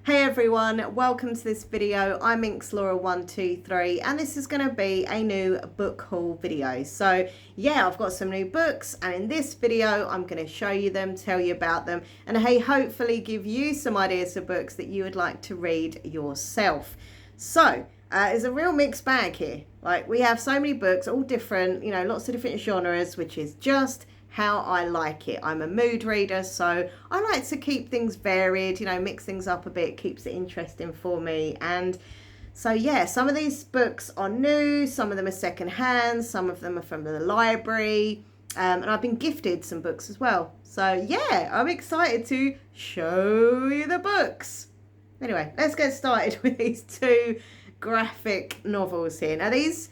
Hey everyone, welcome to this video. I'm InksLaura123 and this is going to be a new book haul video. So yeah, I've got some new books and in this video I'm going to show you them, tell you about them, and hey, hopefully give you some ideas of books that you would like to read yourself. So it's a real mixed bag here. Like, we have so many books, all different, lots of different genres, which is just how I like it. I'm a mood reader, so I like to keep things varied, mix things up a bit, keeps it interesting for me. And so yeah, some of these books are new, some of them are secondhand, some of them are from the library, and I've been gifted some books as well. So yeah, I'm excited to show you the books. Anyway, let's get started with these two graphic novels here. Now these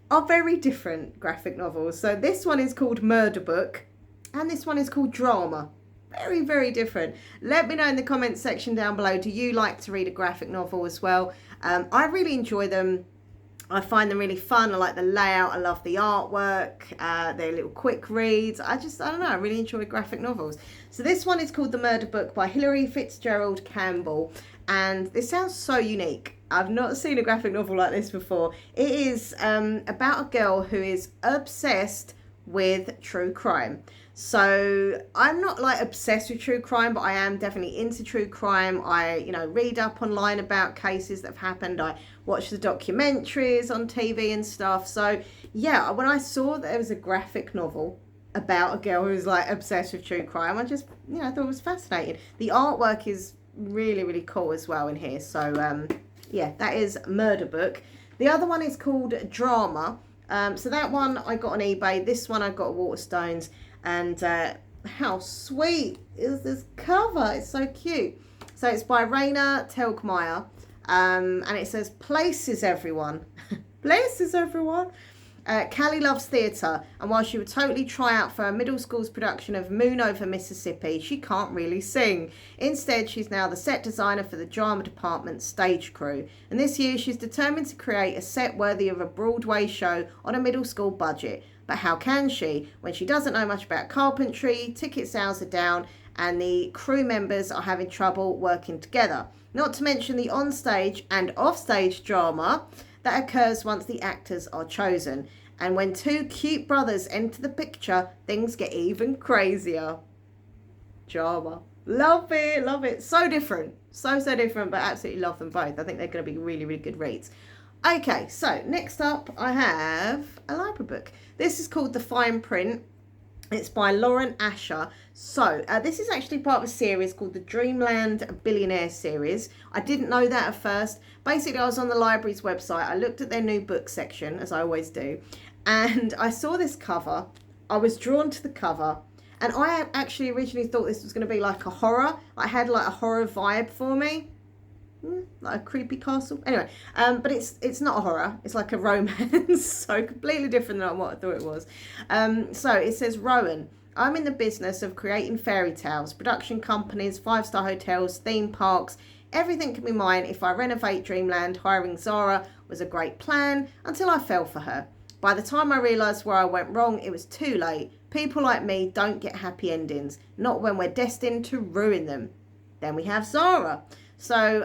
are very different graphic novels. So this one is called Murder Book and this one is called Drama. Very, very different. Let me know in the comments section down below, do you like to read a graphic novel as well? I really enjoy them. I find them really fun. I like the layout. I love the artwork. They're little quick reads. I don't know. I really enjoy graphic novels. So this one is called The Murder Book by Hilary, Fitzgerald, Campbell. And this sounds so unique. I've not seen a graphic novel like this before. It is about a girl who is obsessed with true crime. So I'm not like obsessed with true crime, but I am definitely into true crime. I, read up online about cases that have happened. I watch the documentaries on TV and stuff. So yeah, when I saw that there was a graphic novel about a girl who's like obsessed with true crime, I just, I thought it was fascinating. The artwork is really, really cool as well in here. So yeah, that is Murder Book. The other one is called Drama. So that one I got on eBay. This one I got at Waterstones. And how sweet is this cover? It's so cute. So it's by Raina Telgemeier. And it says, "Places everyone." Places everyone. Callie loves theatre, and while she would totally try out for a middle school's production of Moon Over Mississippi, she can't really sing. Instead, she's now the set designer for the drama department's stage crew. And this year, she's determined to create a set worthy of a Broadway show on a middle school budget. But how can she when she doesn't know much about carpentry, ticket sales are down, and the crew members are having trouble working together? Not to mention the onstage and offstage drama that occurs once the actors are chosen. And when two cute brothers enter the picture, things get even crazier. Drama. Love it, love it. So different. So different, but absolutely love them both. I think they're going to be really, really good reads. Okay, so next up I have a library book. This is called The Fine Print. It's by Lauren Asher. So this is actually part of a series called the Dreamland Billionaire series. I didn't know that at first. Basically, I was on the library's website. I looked at their new book section, as I always do, and I saw this cover. I was drawn to the cover, and I actually originally thought this was going to be like a horror. I had like a horror vibe for me. Like a creepy castle. Anyway, but it's not a horror. It's like a romance. So completely different than what I thought it was. So it says, Rowan, I'm in the business of creating fairy tales, production companies, 5-star hotels, theme parks. Everything can be mine if I renovate Dreamland. Hiring Zara was a great plan until I fell for her. By the time I realised where I went wrong, it was too late. People like me don't get happy endings, not when we're destined to ruin them. Then we have Zara. So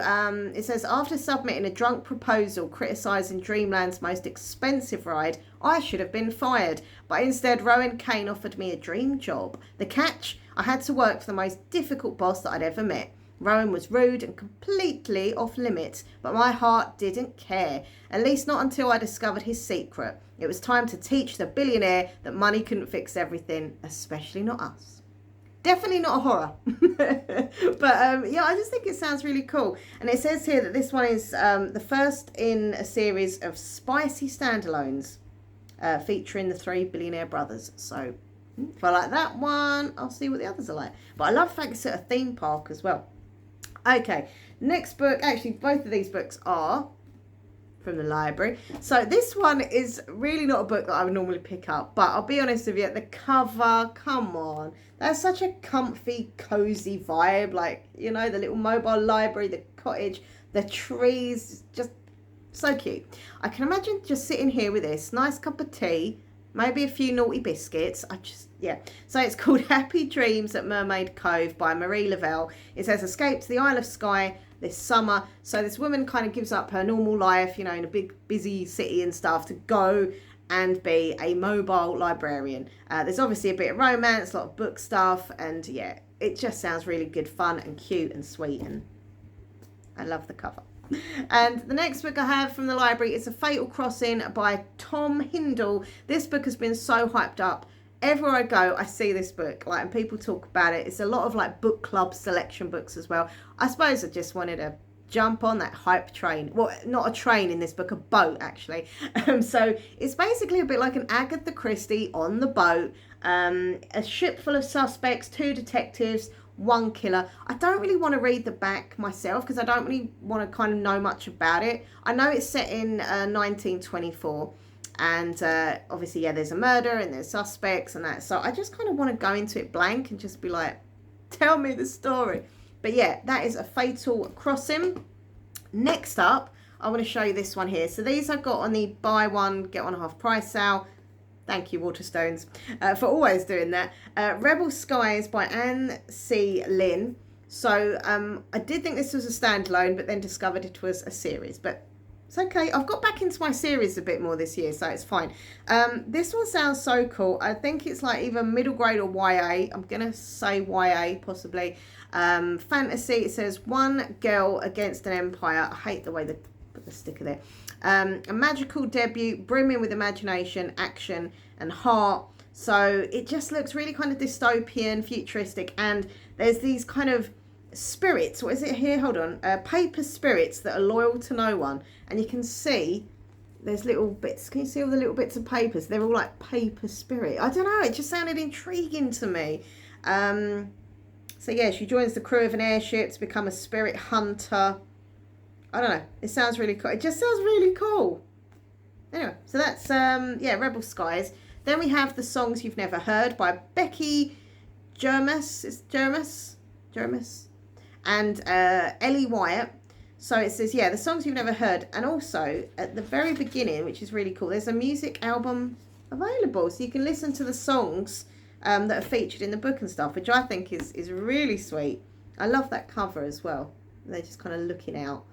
it says, after submitting a drunk proposal criticising Dreamland's most expensive ride, I should have been fired. But instead, Rowan Kane offered me a dream job. The catch? I had to work for the most difficult boss that I'd ever met. Rowan was rude and completely off limits, but my heart didn't care. At least not until I discovered his secret. It was time to teach the billionaire that money couldn't fix everything, especially not us. Definitely not a horror. But yeah, I just think it sounds really cool. And it says here that this one is the first in a series of spicy standalones featuring the 3 billionaire brothers. So if I like that one, I'll see what the others are like. But I love the fact it's at a theme park as well. Okay, next book. Actually, both of these books are from the library. So this one is really not a book that I would normally pick up, but I'll be honest with you, the cover, come on, that's such a comfy, cozy vibe. Like, the little mobile library, the cottage, the trees, just so cute. I can imagine just sitting here with this nice cup of tea, maybe a few naughty biscuits. Yeah. So it's called Happy Dreams at Mermaid Cove by Marie Lavelle. It says, escape to the Isle of Skye this summer. So this woman kind of gives up her normal life, you know, in a big busy city and stuff, to go and be a mobile librarian. There's obviously a bit of romance, a lot of book stuff, and yeah, it just sounds really good fun and cute and sweet, and I love the cover. And the next book I have from the library is A Fatal Crossing by Tom Hindell. This book has been so hyped up. Everywhere I go, I see this book, like, and people talk about it. It's a lot of like book club selection books as well. I suppose I just wanted to jump on that hype train. Well, not a train in this book, a boat actually. So it's basically a bit like an Agatha Christie on the boat. A ship full of suspects, 2 detectives, 1 killer. I don't really want to read the back myself because I don't really want to kind of know much about it. I know it's set in 1924. And obviously, yeah, there's a murder and there's suspects and that. So I just kind of want to go into it blank and just be like, tell me the story. But yeah, that is A Fatal Crossing. Next up, I want to show you this one here. So these I got on the buy one, get one half price sale. Thank you, Waterstones, for always doing that. Rebel Skies by Anne C. Lynn. So I did think this was a standalone, but then discovered it was a series. But it's okay. I've got back into my series a bit more this year, so it's fine. This one sounds so cool. I think it's like either middle grade or YA. I'm going to say YA, possibly. Fantasy. It says one girl against an empire. I hate the way they put the sticker there. A magical debut, brimming with imagination, action, and heart. So it just looks really kind of dystopian, futuristic, and there's these kind of spirits. What is it here? Hold on. Paper spirits that are loyal to no one, and you can see there's little bits. Can you see all the little bits of papers? They're all like paper spirit. I don't know. It just sounded intriguing to me. So yeah, she joins the crew of an airship to become a spirit hunter. I don't know. It sounds really cool. It just sounds really cool. Anyway, so that's, yeah, Rebel Skies. Then we have The Songs You've Never Heard by Becky Jermis. It's Jermis. And Ellie Wyatt. So it says, yeah, The Songs You've Never Heard. And also, at the very beginning, which is really cool, there's a music album available. So you can listen to the songs that are featured in the book and stuff, which I think is really sweet. I love that cover as well. They're just kind of looking out.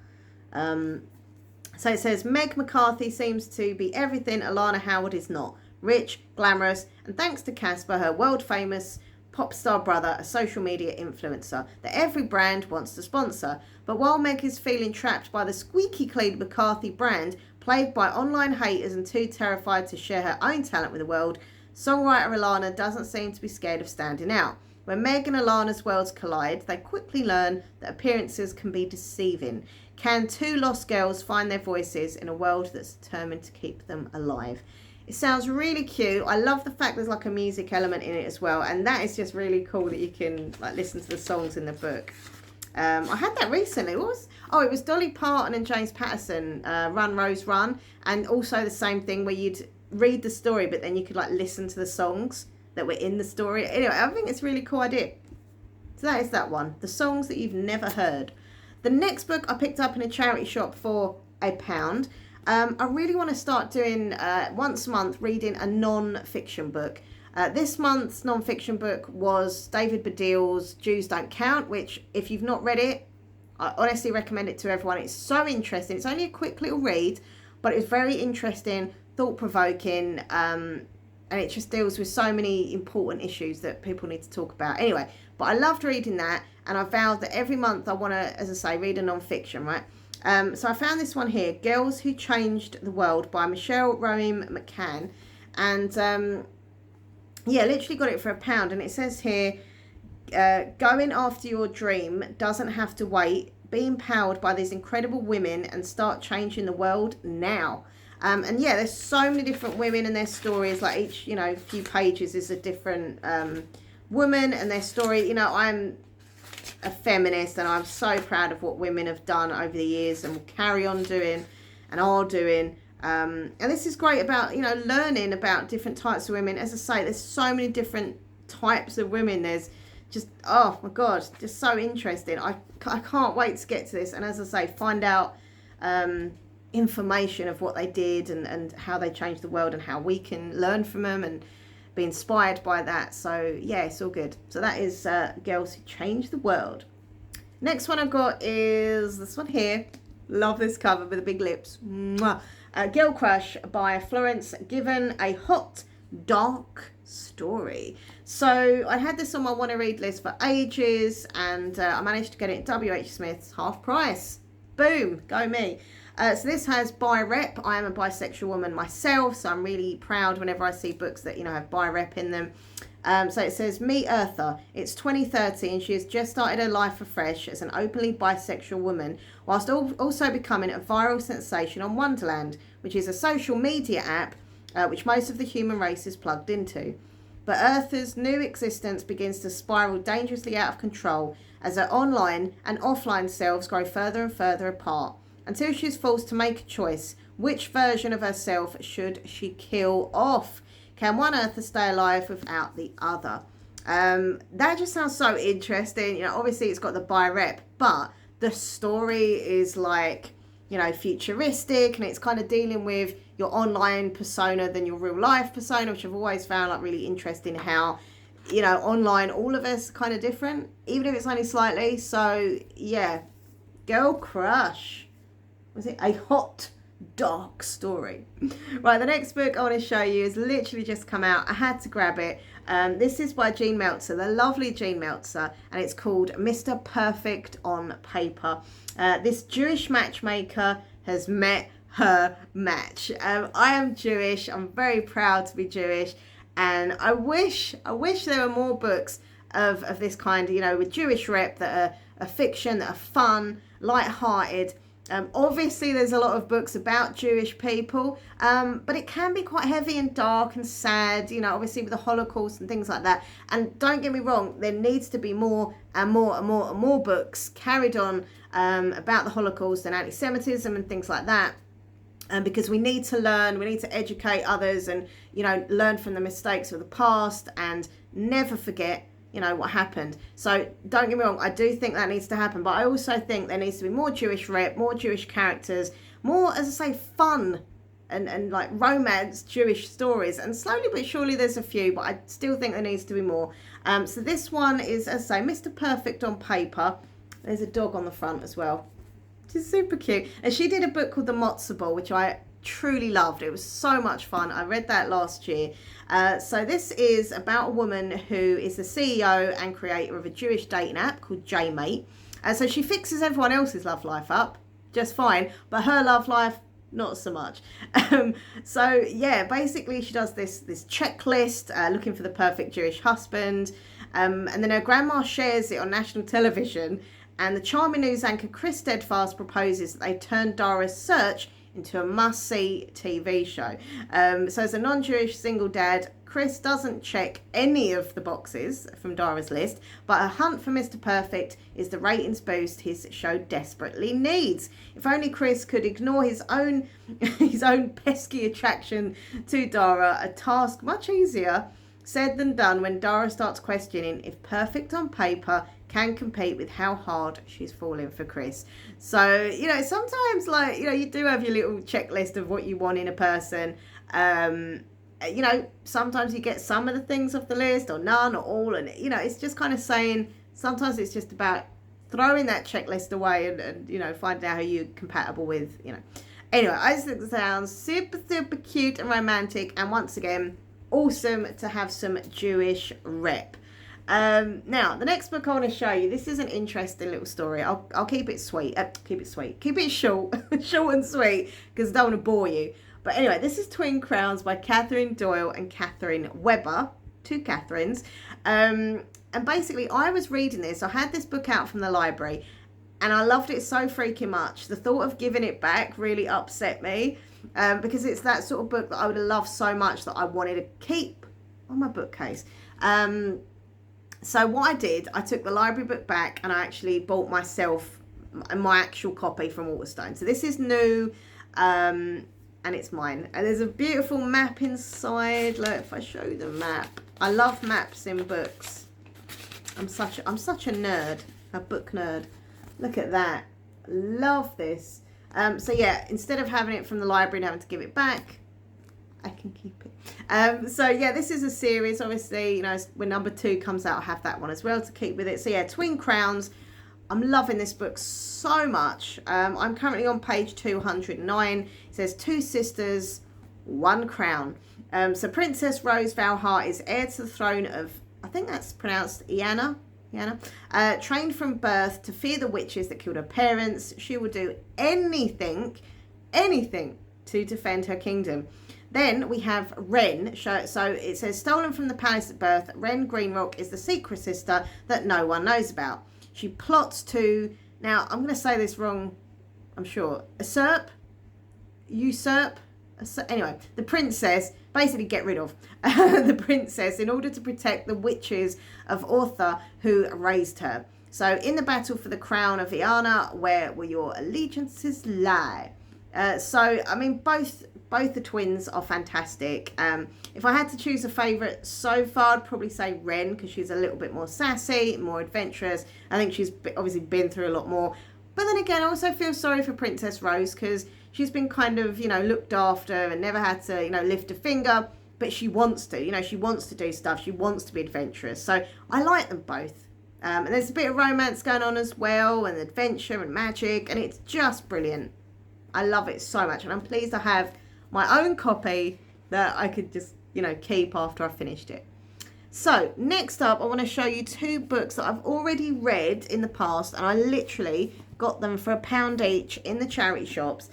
So it says, Meg McCarthy seems to be everything Alana Howard is not. Rich, glamorous, and thanks to Casper, her world-famous pop star brother, a social media influencer that every brand wants to sponsor. But while Meg is feeling trapped by the squeaky clean McCarthy brand, plagued by online haters and too terrified to share her own talent with the world, songwriter Alana doesn't seem to be scared of standing out. When Meg and Alana's worlds collide, they quickly learn that appearances can be deceiving. Can two lost girls find their voices in a world that's determined to keep them alive? It sounds really cute. I love the fact there's like a music element in it as well, and that is just really cool that you can like listen to the songs in the book. I had that recently. It was Dolly Parton and James Patterson, Run Rose Run, and also the same thing where you'd read the story, but then you could like listen to the songs that were in the story. Anyway, I think it's a really cool idea. So that is that one, The Songs That You've Never Heard. The next book I picked up in a charity shop for £1. I really want to start doing once a month reading a non-fiction book. This month's non-fiction book was David Baddiel's Jews Don't Count, which if you've not read it, I honestly recommend it to everyone. It's so interesting. It's only a quick little read, but it's very interesting, thought-provoking, and it just deals with so many important issues that people need to talk about. Anyway, but I loved reading that, and I vowed that every month I want to, as I say, read a non-fiction, right? So I found this one here, Girls Who Changed the World by Michelle Roem McCann. And yeah, literally got it for £1. And it says here, going after your dream doesn't have to wait. Be empowered by these incredible women and start changing the world now. And yeah, there's so many different women and their stories. Like each, few pages is a different woman and their story. I'm a feminist and I'm so proud of what women have done over the years and will carry on doing and are doing. And this is great about, learning about different types of women. As I say, there's so many different types of women. There's just, oh my God, just so interesting. I can't wait to get to this. And as I say, find out information of what they did and how they changed the world and how we can learn from them and be inspired by that. So yeah, it's all good. So that is Girls Who Changed the World. Next one I've got is this one here. Love this cover with the big lips. Mwah. Girl Crush by Florence Given, a hot, dark story. So I had this on my want to read list for ages, and I managed to get it at WH Smith's half price. Boom, go me. So this has bi rep. I am a bisexual woman myself, so I'm really proud whenever I see books that, you know, have bi rep in them. So it says, meet Eartha. It's 2013. She has just started her life afresh as an openly bisexual woman, whilst also becoming a viral sensation on Wonderland, which is a social media app which most of the human race is plugged into. But Eartha's new existence begins to spiral dangerously out of control as her online and offline selves grow further and further apart, until she is forced to make a choice. Which version of herself should she kill off? Can one Eartha stay alive without the other? That just sounds so interesting. You know, obviously it's got the bi rep, but the story is like, you know, futuristic, and it's kind of dealing with your online persona than your real life persona, which I've always found like really interesting, how, you know, online all of us are kind of different, even if it's only slightly. So yeah, Girl Crush. Was it a hot, dark story? Right, the next book I want to show you has literally just come out. I had to grab it. This is by Jean Meltzer, the lovely Jean Meltzer, and it's called Mr. Perfect on Paper. This Jewish matchmaker has met her match. I am Jewish. I'm very proud to be Jewish, and I wish there were more books of this kind, you know, with Jewish rep that are fiction, that are fun, light-hearted. Obviously there's a lot of books about Jewish people, but it can be quite heavy and dark and sad, you know, obviously with the Holocaust and things like that. And don't get me wrong, there needs to be more and more and more and more books carried on about the Holocaust and anti-Semitism and things like that. Because we need to learn, we need to educate others and, you know, learn from the mistakes of the past and never forget, you know, what happened. So don't get me wrong, I do think that needs to happen, but I also think there needs to be more Jewish rep, more Jewish characters, more, as I say, fun and like romance Jewish stories. And slowly but surely there's a few, but I still think there needs to be more. So this one is, as I say, Mr. Perfect on Paper. There's a dog on the front as well, which is super cute. And she did a book called The Matzo Ball, which I truly loved. It was so much fun. I read that last year. So this is about a woman who is the CEO and creator of a Jewish dating app called JMate. So she fixes everyone else's love life up just fine, but her love life, not so much. So yeah, basically she does this checklist looking for the perfect Jewish husband. And then her grandma shares it on national television, and the charming news anchor Chris Steadfast proposes that they turn Dara's search into a must-see TV show. So as a non-Jewish single dad, Chris doesn't check any of the boxes from Dara's list, but her hunt for Mr. Perfect is the ratings boost his show desperately needs. If only Chris could ignore his own pesky attraction to Dara, a task much easier said than done when Dara starts questioning if Perfect on Paper can compete with how hard she's falling for Chris. So, you know, sometimes, like, you know, you do have your little checklist of what you want in a person. You know, sometimes you get some of the things off the list or none or all. And, you know, it's just kind of saying, sometimes it's just about throwing that checklist away and you know, finding out who you're compatible with, you know. Anyway, I just think it sounds super, super cute and romantic. And once again, awesome to have some Jewish rep. Now, the next book I want to show you, this is an interesting little story. I'll keep it sweet. Keep it short, short and sweet, because I don't want to bore you. But anyway, this is Twin Crowns by Catherine Doyle and Catherine Webber, two Catherines. And basically, I was reading this. I had this book out from the library, and I loved it so freaking much. The thought of giving it back really upset me, because it's that sort of book that I would have loved so much that I wanted to keep on my bookcase. So what I did, I took the library book back and I actually bought myself my actual copy from Waterstone. So this is new, and it's mine. And there's a beautiful map inside. Look, if I show you the map. I love maps in books. I'm such a nerd, a book nerd. Look at that. Love this. So yeah, instead of having it from the library and having to give it back, I can keep it. So yeah, this is a series. Obviously, you know, when number 2 comes out, I have that one as well to keep with it. So yeah, Twin Crowns. I'm loving this book so much. I'm currently on page 209. It says 2 sisters, 1 crown. So Princess Rose Valhart is heir to the throne of, I think that's pronounced Iana. Trained from birth to fear the witches that killed her parents. She will do anything to defend her kingdom. Then we have Wren. So it says, stolen from the palace at birth, Wren Greenrock is the secret sister that no one knows about. She plots to, now I'm going to say this wrong, I'm sure, usurp, anyway, the princess, basically get rid of the princess in order to protect the witches of Ortha who raised her. So in the battle for the crown of Iana, where will your allegiances lie? So, I mean, both the twins are fantastic. If I had to choose a favourite so far, I'd probably say Wren, because she's a little bit more sassy, more adventurous. I think she's obviously been through a lot more. But then again, I also feel sorry for Princess Rose, because she's been kind of, you know, looked after and never had to, you know, lift a finger. But she wants to, you know, she wants to do stuff. She wants to be adventurous. So I like them both. And there's a bit of romance going on as well, and adventure and magic. And it's just brilliant. I love it so much. And I'm pleased I have my own copy that I could just, you know, keep after I finished it. So next up, I want to show you 2 books that I've already read in the past, and I literally got them for £1 each in the charity shops.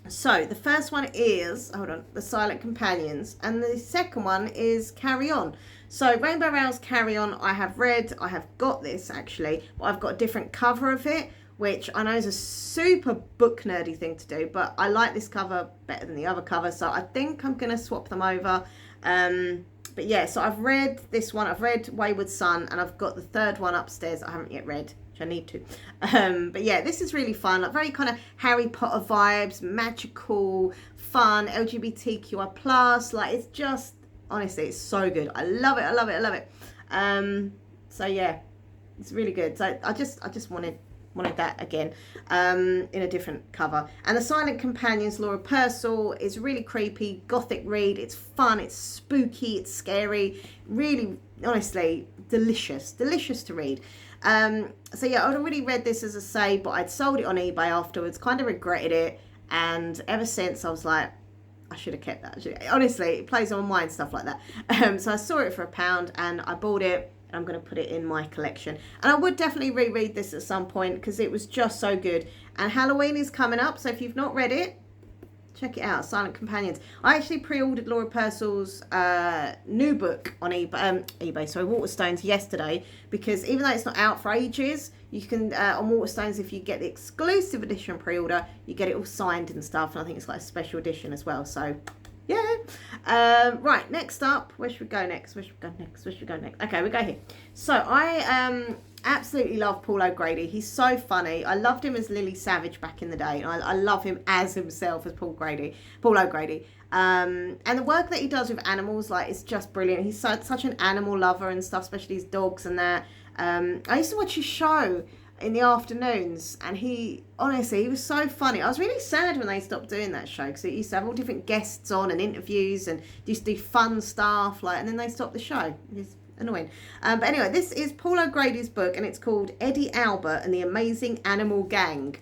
So the first one is, hold on, The Silent Companions, and the second one is Carry On. So Rainbow Rowell's Carry On I have read. I have got this actually, but I've got a different cover of it, which I know is a super book nerdy thing to do, but I like this cover better than the other cover, so I think I'm going to swap them over. But yeah, so I've read this one, I've read Wayward Son, and I've got the third one upstairs I haven't yet read, which I need to. But yeah, this is really fun, like very kind of Harry Potter vibes, magical, fun, LGBTQI+, like it's just, honestly, it's so good. I love it, I love it, I love it. So yeah, it's really good. So I just wanted that again, in a different cover. And The Silent Companions, Laura Purcell, is really creepy, gothic read. It's fun, it's spooky, it's scary. Really, honestly, delicious to read. So yeah, I'd already read this, as I say, but I'd sold it on eBay afterwards, kind of regretted it. And ever since I was like, I should have kept that. Honestly, it plays on my mind, stuff like that. So I saw it for £1 and I bought it. I'm going to put it in my collection, and I would definitely reread this at some point because it was just so good. And Halloween is coming up, so if you've not read it, check it out, Silent Companions. I actually pre-ordered Laura Purcell's new book on Waterstones yesterday, because even though it's not out for ages, you can on Waterstones, if you get the exclusive edition pre-order, you get it all signed and stuff, and I think it's like a special edition as well. So yeah. Right, next up, where should we go next? Okay, we go here. So I absolutely love Paul O'Grady. He's so funny. I loved him as Lily Savage back in the day, and I love him as himself as Paul O'Grady. And the work that he does with animals, like, it's just brilliant. He's such an animal lover and stuff, especially his dogs and that. I used to watch his show in the afternoons, and he was so funny. I was really sad when they stopped doing that show, because it used to have all different guests on and interviews and used to do fun stuff, like, and then they stopped the show. It's annoying. But anyway, this is Paul O'Grady's book, and it's called Eddie Albert and the Amazing Animal Gang.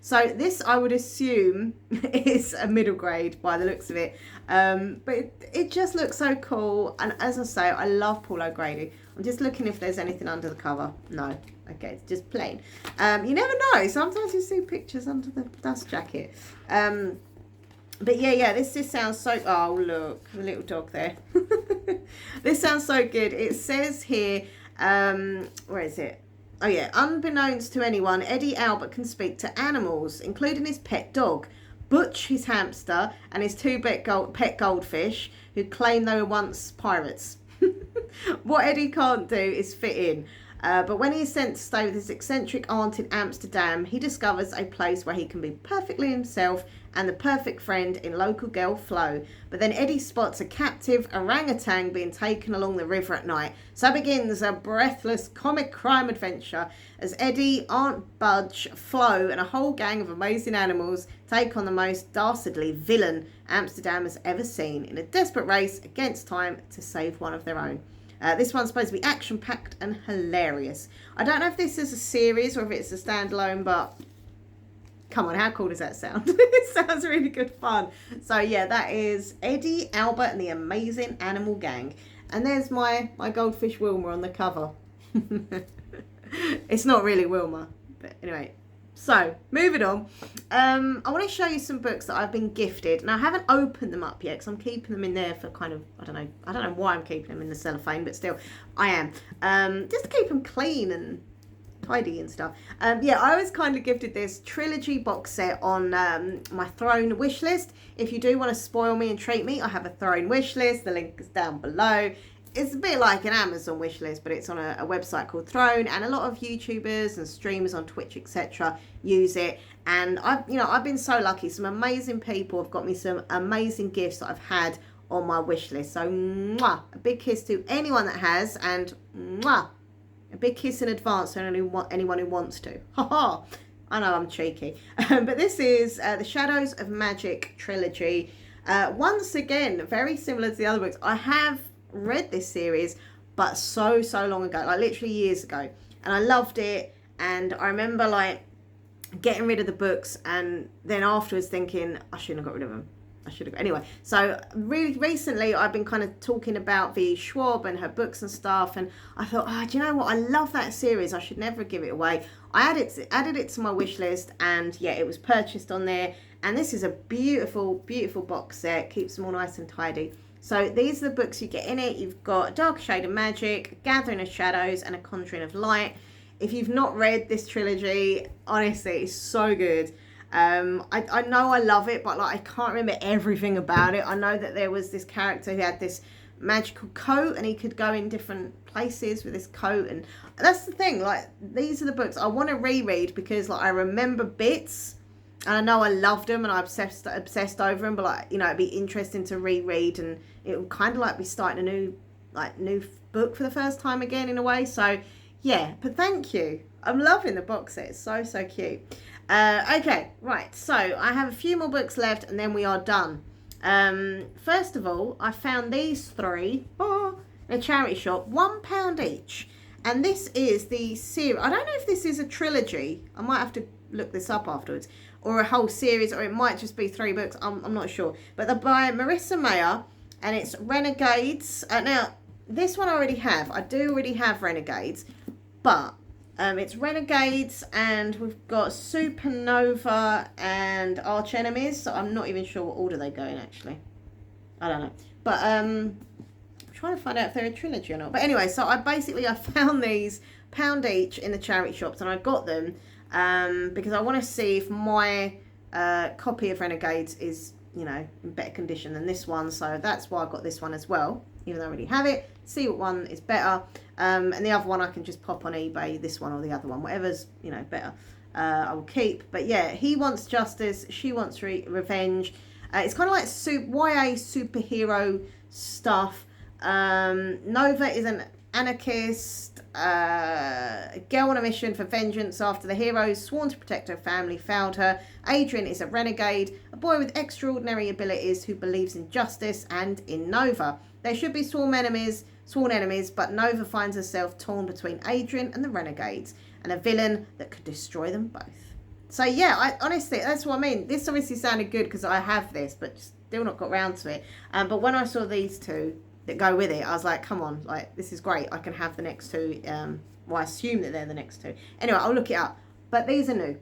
So this, I would assume, is a middle grade by the looks of it. But it just looks so cool. And as I say, I love Paul O'Grady. I'm just looking if there's anything under the cover. No. Okay, it's just plain. You never know. Sometimes you see pictures under the dust jacket. But yeah, this sounds so... Oh, look, the little dog there. This sounds so good. It says here... where is it? Oh yeah, unbeknownst to anyone, Eddie Albert can speak to animals, including his pet dog, Butch, his hamster, and his 2 pet goldfish, who claim they were once pirates. What Eddie can't do is fit in. But when he is sent to stay with his eccentric aunt in Amsterdam, he discovers a place where he can be perfectly himself and the perfect friend in local girl Flo. But then Eddie spots a captive orangutan being taken along the river at night. So begins a breathless comic crime adventure as Eddie, Aunt Budge, Flo and a whole gang of amazing animals take on the most dastardly villain Amsterdam has ever seen in a desperate race against time to save one of their own. This one's supposed to be action-packed and hilarious. I don't know if this is a series or if it's a standalone, but come on, how cool does that sound? It sounds really good fun. So yeah, that is Eddie, Albert and the Amazing Animal Gang. And there's my goldfish Wilma on the cover. It's not really Wilma, but anyway. So, moving on. I want to show you some books that I've been gifted. And I haven't opened them up yet because I'm keeping them in there for kind of, I don't know why I'm keeping them in the cellophane, but still, I am. Just to keep them clean and tidy and stuff. Yeah, I was kind of gifted this Trilogy box set on my Throne wish list. If you do want to spoil me and treat me, I have a Throne wish list. The link is down below. It's a bit like an Amazon wish list, but it's on a website called Throne, and a lot of YouTubers and streamers on Twitch, etc. use it. And I've been so lucky. Some amazing people have got me some amazing gifts that I've had on my wish list. So, mwah, a big kiss to anyone that has, and mwah, a big kiss in advance to anyone who wants to. Ha ha! I know I'm cheeky, but this is the Shadows of Magic trilogy. Once again, very similar to the other books. I have read this series, but so long ago, like literally years ago, and I loved it. And I remember like getting rid of the books, and then afterwards thinking I shouldn't have got rid of them. Anyway, so really recently I've been kind of talking about V. Schwab and her books and stuff, and I thought, do you know what, I love that series, I should never give it away. I added it to my wish list, and yeah, it was purchased on there. And this is a beautiful box set, keeps them all nice and tidy. So these are the books you get in it. You've got Dark Shade of Magic, Gathering of Shadows, and A Conjuring of Light. If you've not read this trilogy, honestly, it's so good. I know I love it, but like I can't remember everything about it. I know that there was this character who had this magical coat, and he could go in different places with this coat. And that's the thing. Like, these are the books I want to reread because like I remember bits. And I know I loved them and I obsessed over them, but like, it'd be interesting to reread, and it would kind of like be starting a new book for the first time again in a way. So yeah, but thank you. I'm loving the box set. It's so cute. Okay, right. So I have a few more books left and then we are done. First of all, I found these three in a charity shop, £1 each. And this is the series. I don't know if this is a trilogy. I might have to look this up afterwards, or a whole series, or it might just be 3 books. I'm not sure. But they're by Marissa Mayer, and it's Renegades. Now, this one I already have. I do already have Renegades, but it's Renegades, and we've got Supernova and Arch Enemies. So I'm not even sure what order they go in, actually. I don't know. But I'm trying to find out if they're a trilogy or not. But anyway, so I found these £1 each in the charity shops, and I got them because I want to see if my copy of Renegades is, in better condition than this one. So that's why I got this one as well, even though I already have it. See what one is better. And the other one I can just pop on eBay, this one or the other one, whatever's, better, I will keep. But yeah, he wants justice, she wants revenge. It's kind of like YA superhero stuff. Nova is an anarchist, a girl on a mission for vengeance after the heroes sworn to protect her family failed her. Adrian is a renegade, a boy with extraordinary abilities who believes in justice and in Nova. They should be sworn enemies, but Nova finds herself torn between Adrian and the renegades, and a villain that could destroy them both. So yeah, honestly, that's what I mean. This obviously sounded good because I have this, but still not got round to it. But when I saw these two that go with it, I was like, come on, like, this is great. I can have the next two. I assume that they're the next two. Anyway, I'll look it up. But these are new,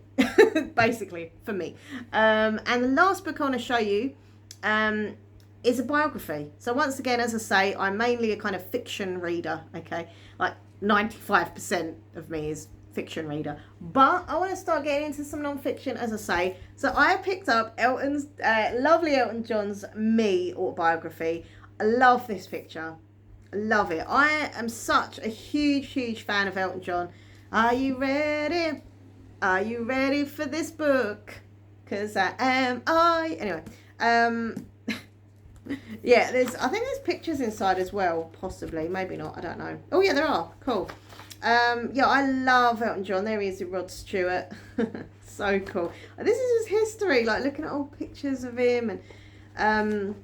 basically, for me. And the last book I want to show you is a biography. So once again, as I say, I'm mainly a kind of fiction reader, okay? Like 95% of me is fiction reader. But I want to start getting into some non-fiction, as I say. So I picked up lovely Elton John's Me autobiography. I love this picture. Love it. I am such a huge fan of Elton John. Are you ready? Are you ready for this book? 'Cause I am I. Anyway, yeah, I think there's pictures inside as well, possibly. Maybe not, I don't know. Oh yeah, there are. Cool. Yeah, I love Elton John. There he is with Rod Stewart. So cool. This is his history, like looking at old pictures of him and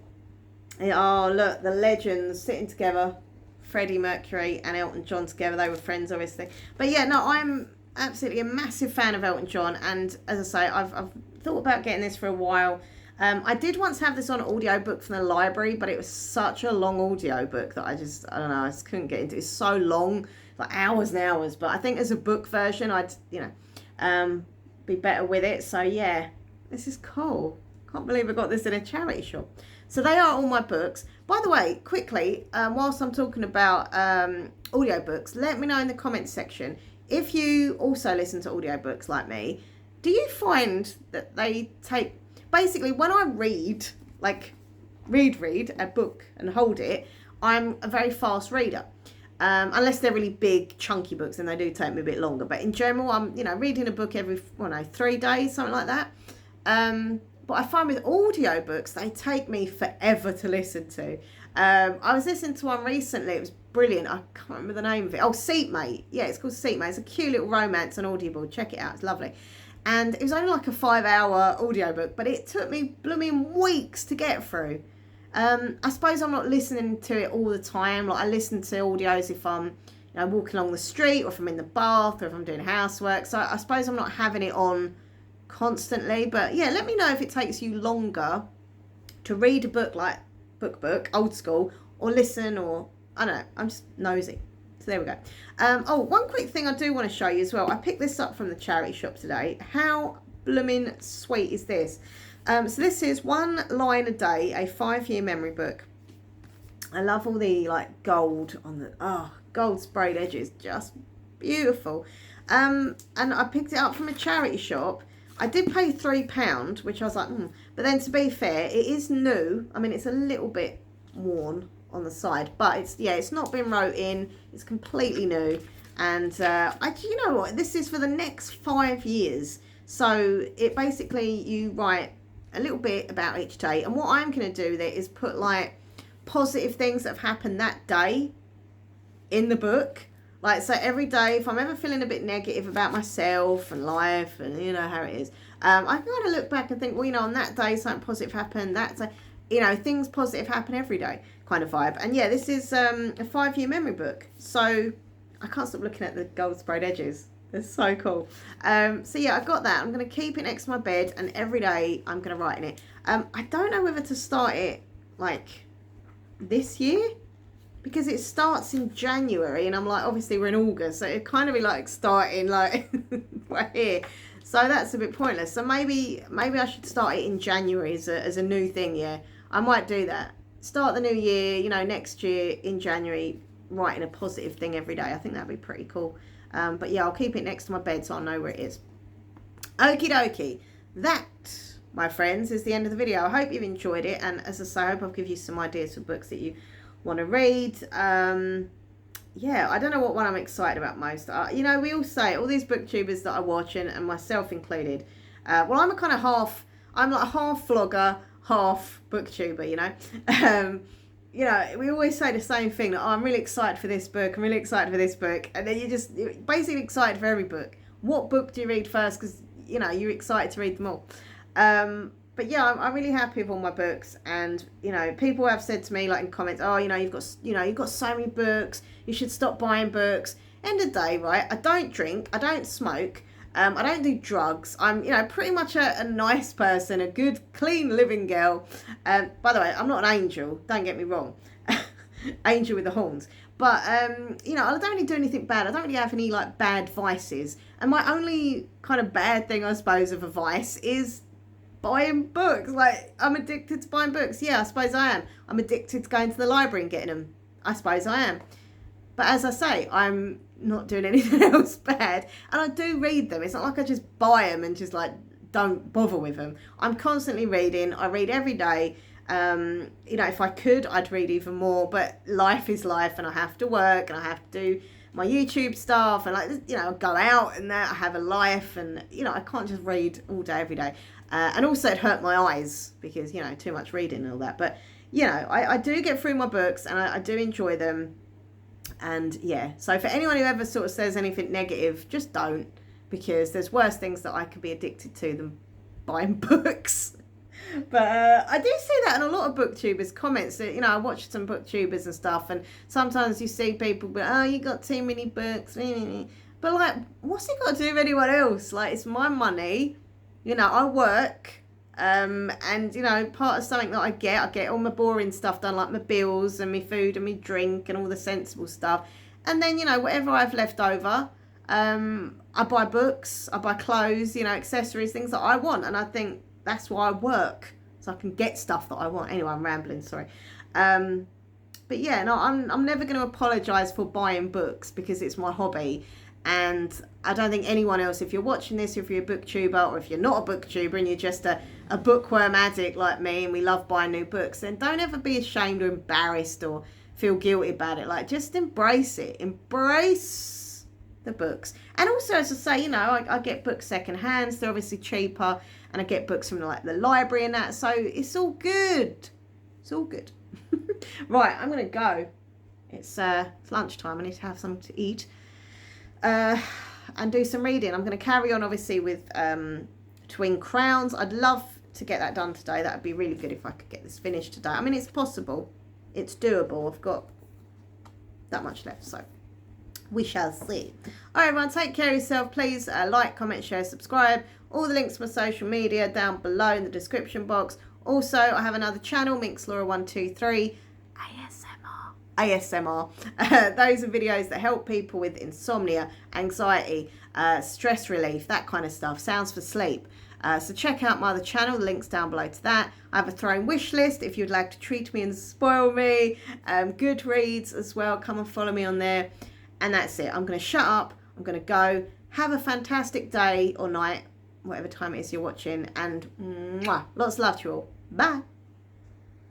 oh look, the legends sitting together. Freddie Mercury and Elton John together. They were friends, obviously. But yeah, no, I'm absolutely a massive fan of Elton John, and as I say, I've thought about getting this for a while. I did once have this on audiobook from the library, but it was such a long audiobook that I don't know, I just couldn't get into it. It's so long, like hours and hours. But I think as a book version, I'd, be better with it. So yeah, this is cool. Can't believe I got this in a charity shop. So they are all my books. By the way, quickly, whilst I'm talking about audiobooks, let me know in the comments section if you also listen to audiobooks like me. Do you find that they take... Basically, when I read, like read a book and hold it, I'm a very fast reader. Unless they're really big, chunky books, and they do take me a bit longer. But in general, I'm, reading a book every, 3 days, something like that. But I find with audiobooks, they take me forever to listen to. I was listening to one recently. It was brilliant. I can't remember the name of it. Oh, Seatmate. Yeah, it's called Seatmate. It's a cute little romance on Audible. Check it out. It's lovely. And it was only like a 5-hour audiobook, but it took me blooming weeks to get through. I suppose I'm not listening to it all the time. Like I listen to audios if I'm, walking along the street, or if I'm in the bath, or if I'm doing housework. So I suppose I'm not having it on constantly. But yeah, let me know if it takes you longer to read a book like book, old school, or listen, or I don't know. I'm just nosy. So there we go. Oh, one quick thing I do want to show you as well. I picked this up from the charity shop today. How blooming sweet is this? So this is One Line a Day, a 5-year memory book. I love all the like gold on the gold sprayed edges, just beautiful. And I picked it up from a charity shop. I did pay £3, which I was like, But then to be fair, it is new. I mean, it's a little bit worn on the side, but it's not been wrote in. It's completely new. And you know what? This is for the next 5 years. So it basically, you write a little bit about each day. And what I'm going to do there is put like positive things that have happened that day in the book. Like, so every day, if I'm ever feeling a bit negative about myself and life and how it is, I can kind of look back and think, well, on that day something positive happened. That's things positive happen every day kind of vibe. And yeah, this is a 5-year memory book. So I can't stop looking at the gold sprayed edges. They're so cool. So yeah, I've got that. I'm going to keep it next to my bed, and every day I'm going to write in it. I don't know whether to start it like this year, because it starts in January, and I'm like, obviously we're in August, so it'd kind of be like starting like right here. So that's a bit pointless. So maybe I should start it in January as a new thing. Yeah, I might do that. Start the new year, next year in January, writing a positive thing every day. I think that'd be pretty cool. But yeah, I'll keep it next to my bed so I know where it is. Okie dokie. That, my friends, is the end of the video. I hope you've enjoyed it. And as I say, I hope I've given you some ideas for books that you want to read. Yeah, I don't know what one I'm excited about most. We all say, all these booktubers that I watch, and myself included, well, I'm like half vlogger, half booktuber, we always say the same thing, that I'm really excited for this book, I'm really excited for this book, and then you're basically excited for every book. What book do you read first? Because, you're excited to read them all. But yeah, I'm really happy with all my books, and people have said to me, like in comments, oh, you've got so many books, you should stop buying books. End of the day, right? I don't drink, I don't smoke, I don't do drugs. I'm pretty much a nice person, a good, clean living girl. By the way, I'm not an angel. Don't get me wrong, angel with the horns. But I don't really do anything bad. I don't really have any like bad vices. And my only kind of bad thing, I suppose, of a vice is buying books. Like, I'm addicted to buying books. Yeah, I suppose I am. I'm addicted to going to the library and getting them. I suppose I am. But as I say, I'm not doing anything else bad. And I do read them. It's not like I just buy them and just like don't bother with them. I'm constantly reading. I read every day. You know, if I could, I'd read even more, but life is life, and I have to work, and I have to do my YouTube stuff, and, like, you know, go out and that. I have a life, and, you know, I can't just read all day, every day. And also it hurt my eyes because, you know, too much reading and all that. But, you know, I do get through my books, and I do enjoy them. And yeah, so for anyone who ever sort of says anything negative, just don't, because there's worse things that I could be addicted to than buying books. But I do see that in a lot of booktubers' comments. That, you know, I watch some booktubers and stuff, and sometimes you see people be, oh, you got too many books. But, like, what's it got to do with anyone else? Like, it's my money. You know, I work. And, you know, part of something that I get all my boring stuff done, like my bills and my food and my drink and all the sensible stuff. And then, you know, whatever I've left over, I buy books, I buy clothes, you know, accessories, things that I want. And I think that's why I work, so I can get stuff that I want. Anyway, I'm rambling, sorry. But yeah, no, I'm never going to apologise for buying books because it's my hobby. And I don't think anyone else, if you're watching this, if you're a booktuber, or if you're not a booktuber and you're just a bookworm addict like me and we love buying new books, then don't ever be ashamed or embarrassed or feel guilty about it. Like, just embrace it. Embrace the books. And also, as I say, you know, I get books secondhand, so they're obviously cheaper, and I get books from, like, the library and that, so it's all good. It's all good. Right, I'm going to go. It's lunchtime. I need to have something to eat. And do some reading. I'm going to carry on, obviously, with Twin Crowns. I'd love to get that done today. That would be really good if I could get this finished today. I mean, it's possible. It's doable. I've got that much left, so we shall see. All right, everyone, take care of yourself. Please like, comment, share, subscribe. All the links to my social media down below in the description box. Also, I have another channel, MinxLaura123, ASMR. Those are videos that help people with insomnia, anxiety, stress relief, that kind of stuff. Sounds for sleep. So check out my other channel. The link's down below to that. I have a throwing wish list if you'd like to treat me and spoil me. Goodreads as well. Come and follow me on there. And that's it. I'm going to shut up. I'm going to go. Have a fantastic day or night, whatever time it is you're watching. And lots of love to you all. Bye.